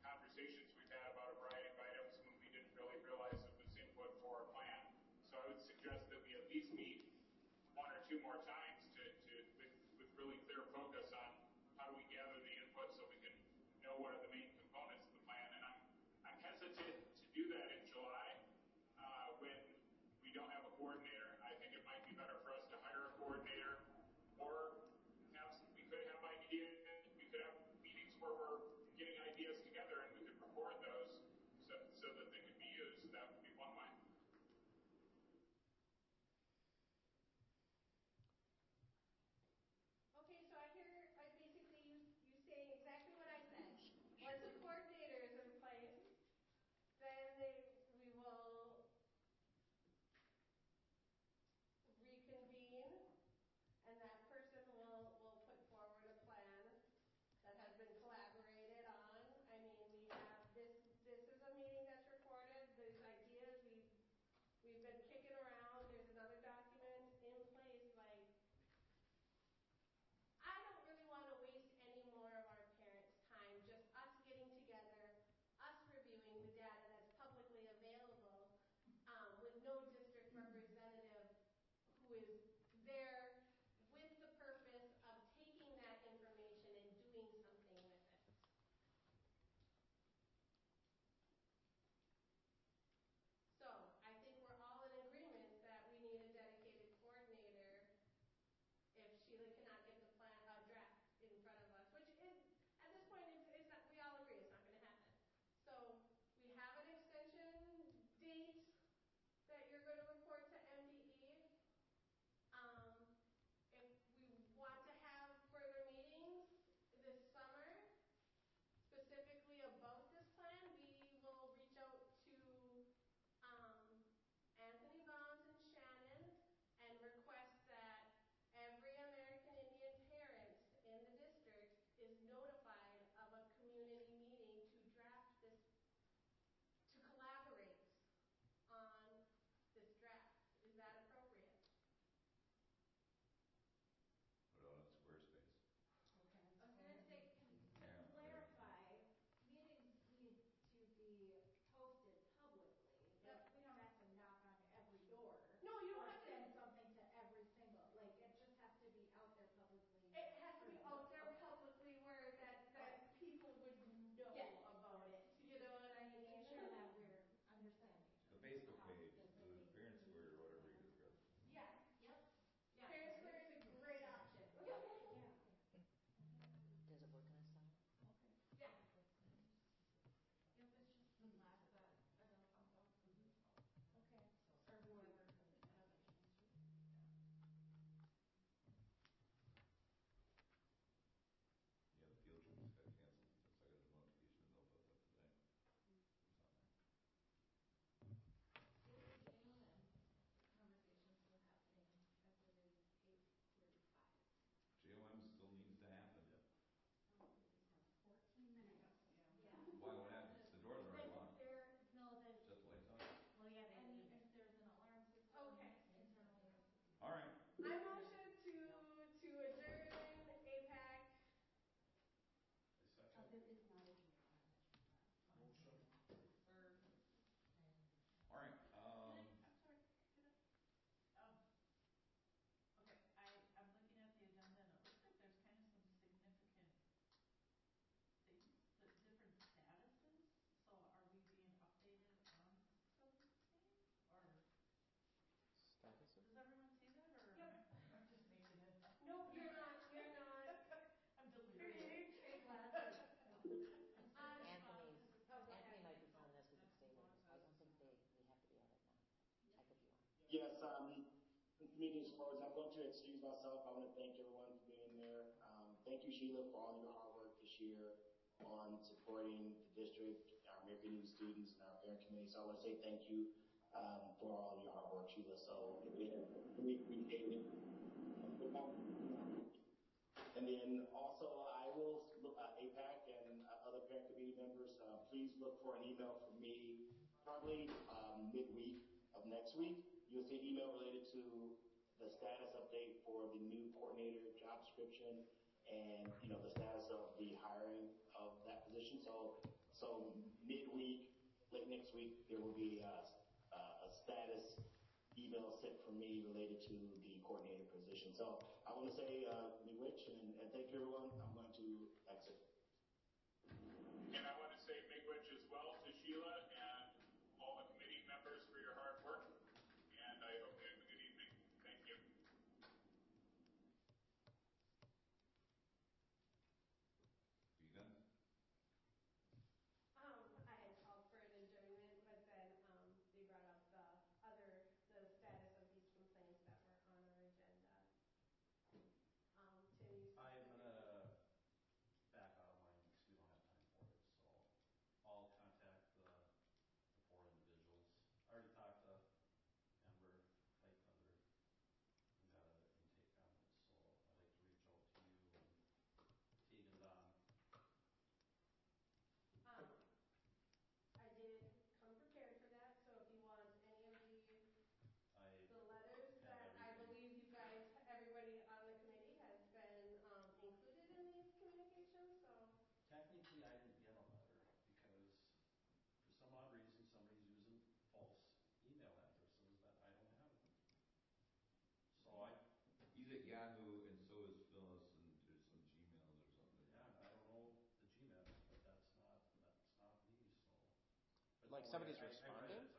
conversations we've had about a variety of items when we didn't really realize it was input for our plan. So I would suggest that we at least meet one or two more times with really clear focus on how do we gather the input so we can know what are the main components of the plan. And I'm hesitant to do that in July when we don't have a coordinator. I think it might be better for us to hire a coordinator, or we could have meetings where we're getting ideas together and we could record those so that they could be used. That would be one way. Yes, meeting is closed. I'm going to excuse myself. I want to thank everyone for being there. Thank you, Sheila, for all your hard work this year on supporting the district, our American Indian students, and our parent committee. So I want to say thank you for all of your hard work, Sheila. So again, we appreciate it. And then also, I will, AIPAC and other parent committee members, please look for an email from me probably midweek of next week. You'll see email related to the status update for the new coordinator job description and, the status of the hiring of that position. So midweek, late next week, there will be a status email sent from me related to the coordinator position. So I want to say miigwech and thank you, everyone. I'm going to exit. And I want to say miigwech as well to Sheila and all the committee members for your hard work. And I hope you have a good evening. Thank you. Are you done? I had called for an adjournment, but then they brought up the status of these complaints that were on our agenda. Tim, you I'm said gonna back out of mine because we don't have time for it, so I'll contact the four individuals. I already talked to Amber, Mike Thunder, and got an intake on it, so I'd like to reach out to you and Teague and Don. I did come prepared for that, so if you want any of the letters that I believe you guys, everybody on the committee has been included in these communications, so. Technically, I didn't get a letter because for some odd reason, somebody's using false email addresses that I don't have. So He's at Yahoo and so is Phyllis and there's some Gmails or something. yeah, I don't know the Gmail, but that's not me, so. But Like no, somebody's I read responding? it,